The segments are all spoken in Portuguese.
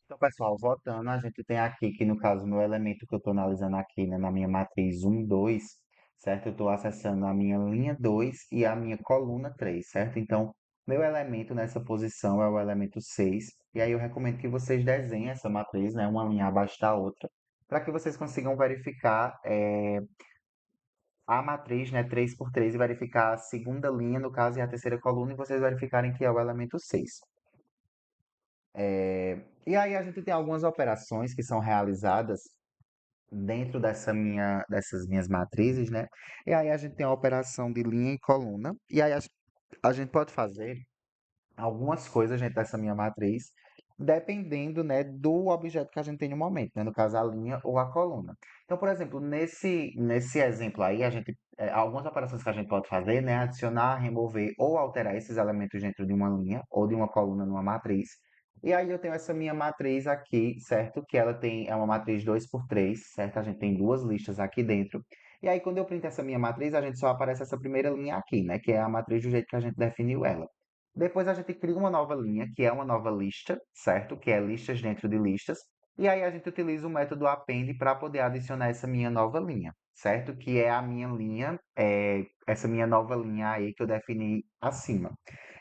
Então, pessoal, voltando, a gente tem aqui que, no caso, o meu elemento que eu estou analisando aqui, né, na minha matriz 1, 2, certo? Eu estou acessando a minha linha 2 e a minha coluna 3, certo? Então, meu elemento nessa posição é o elemento 6. E aí eu recomendo que vocês desenhem essa matriz, né, uma linha abaixo da outra, para que vocês consigam verificar a matriz, né, 3 por 3 e verificar a segunda linha, no caso, e a terceira coluna, e vocês verificarem que é o elemento 6. E aí a gente tem algumas operações que são realizadas dentro dessas minhas matrizes, né? E aí a gente tem a operação de linha e coluna. E aí a gente pode fazer algumas coisas dentro dessa minha matriz, dependendo, né, do objeto que a gente tem no momento, né? No caso, a linha ou a coluna. Então, por exemplo, nesse exemplo aí, algumas operações que a gente pode fazer, né? Adicionar, remover ou alterar esses elementos dentro de uma linha ou de uma coluna numa matriz. E aí eu tenho essa minha matriz aqui, certo? Que é uma matriz 2 por 3, certo? A gente tem duas listas aqui dentro. E aí, quando eu printo essa minha matriz, a gente só aparece essa primeira linha aqui, né? Que é a matriz do jeito que a gente definiu ela. Depois a gente cria uma nova linha, que é uma nova lista, certo? Que é listas dentro de listas. E aí a gente utiliza o método append para poder adicionar essa minha nova linha, certo? Que é a minha linha, essa minha nova linha aí que eu defini acima.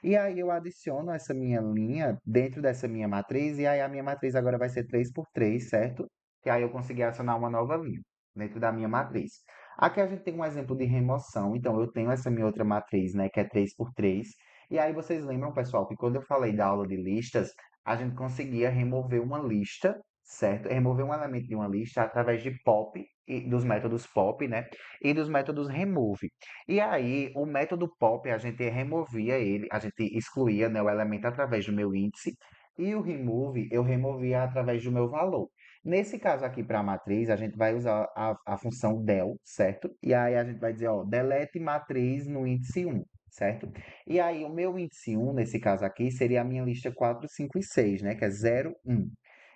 E aí eu adiciono essa minha linha dentro dessa minha matriz, e aí a minha matriz agora vai ser 3 por 3, certo? Que aí eu consegui adicionar uma nova linha dentro da minha matriz. Aqui a gente tem um exemplo de remoção, então eu tenho essa minha outra matriz, né, que é 3 por 3. E aí vocês lembram, pessoal, que quando eu falei da aula de listas, a gente conseguia remover uma lista, certo? Remover um elemento de uma lista através de pop e dos métodos pop, né? E dos métodos remove. E aí, o método pop, a gente removia ele, a gente excluía, né, o elemento através do meu índice, e o remove eu removia através do meu valor. Nesse caso aqui para a matriz, a gente vai usar a função del, certo? E aí a gente vai dizer, ó, delete matriz no índice 1, certo? E aí, o meu índice 1, nesse caso aqui, seria a minha lista 4, 5 e 6, né? Que é 0, 1.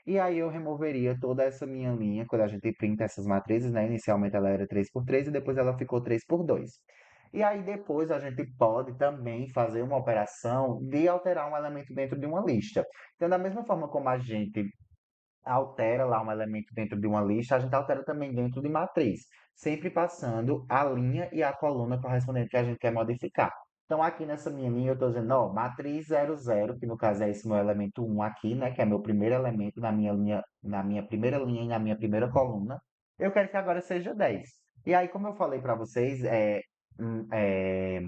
E aí, eu removeria toda essa minha linha, quando a gente printa essas matrizes, né? Inicialmente ela era 3 por 3 e depois ela ficou 3 por 2. E aí, depois a gente pode também fazer uma operação de alterar um elemento dentro de uma lista. Então, da mesma forma como a gente altera lá um elemento dentro de uma lista, a gente altera também dentro de matriz, sempre passando a linha e a coluna correspondente que a gente quer modificar. Então, aqui nessa minha linha, eu estou dizendo, ó, matriz 00, que no caso é esse meu elemento 1 aqui, né, que é meu primeiro elemento na minha linha, na minha primeira linha e na minha primeira coluna. Eu quero que agora seja 10. E aí, como eu falei para vocês, hum, é,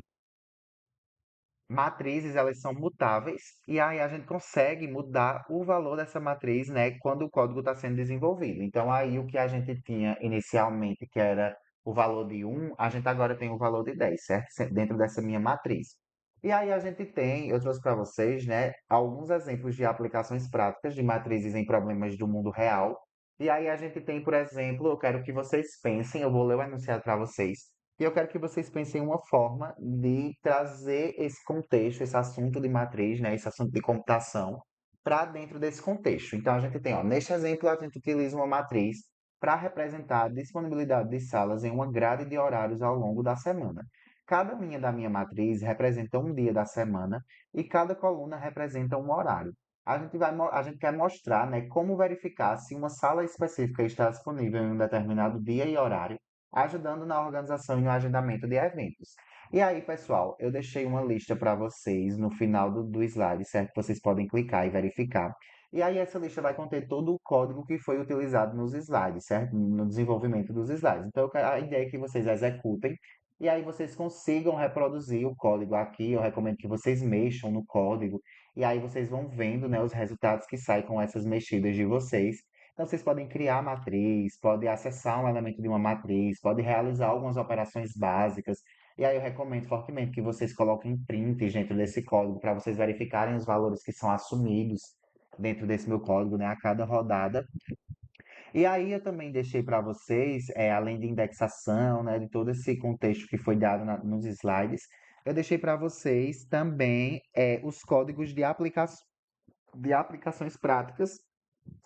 matrizes, elas são mutáveis, e aí a gente consegue mudar o valor dessa matriz, né, quando o código está sendo desenvolvido. Então, aí o que a gente tinha inicialmente, que era o valor de 1, a gente agora tem o valor de 10, certo? Dentro dessa minha matriz. E aí a gente tem, eu trouxe para vocês, né, alguns exemplos de aplicações práticas de matrizes em problemas do mundo real. E aí a gente tem, por exemplo, eu quero que vocês pensem, eu vou ler o enunciado para vocês, e eu quero que vocês pensem em uma forma de trazer esse contexto, esse assunto de matriz, né, esse assunto de computação, para dentro desse contexto. Então, a gente tem, ó, neste exemplo, a gente utiliza uma matriz para representar a disponibilidade de salas em uma grade de horários ao longo da semana. Cada linha da minha matriz representa um dia da semana e cada coluna representa um horário. A gente quer mostrar, né, como verificar se uma sala específica está disponível em um determinado dia e horário, ajudando na organização e no agendamento de eventos. E aí, pessoal, eu deixei uma lista para vocês no final do slide, certo? Vocês podem clicar e verificar. E aí, essa lista vai conter todo o código que foi utilizado nos slides, certo? No desenvolvimento dos slides. Então, a ideia é que vocês executem e aí vocês consigam reproduzir o código aqui. Eu recomendo que vocês mexam no código e aí vocês vão vendo, né, os resultados que saem com essas mexidas de vocês. Então, vocês podem criar matriz, podem acessar um elemento de uma matriz, podem realizar algumas operações básicas. E aí eu recomendo fortemente que vocês coloquem prints dentro desse código para vocês verificarem os valores que são assumidos dentro desse meu código, né, a cada rodada. E aí eu também deixei para vocês, além de indexação, né, de todo esse contexto que foi dado nos slides, eu deixei para vocês também os códigos de aplicações práticas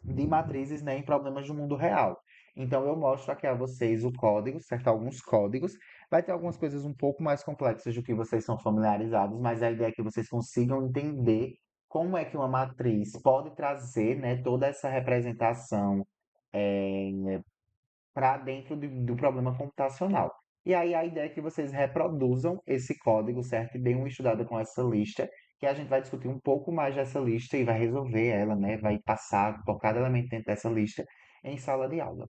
de matrizes, né, em problemas do mundo real. Então, eu mostro aqui a vocês o código, certo? Alguns códigos. Vai ter algumas coisas um pouco mais complexas do que vocês são familiarizados, mas a ideia é que vocês consigam entender como é que uma matriz pode trazer, né, toda essa representação para dentro do problema computacional. E aí a ideia é que vocês reproduzam esse código, certo? E deem uma estudada com essa lista, que a gente vai discutir um pouco mais dessa lista e vai resolver ela, né? Vai passar por cada elemento dentro dessa lista em sala de aula.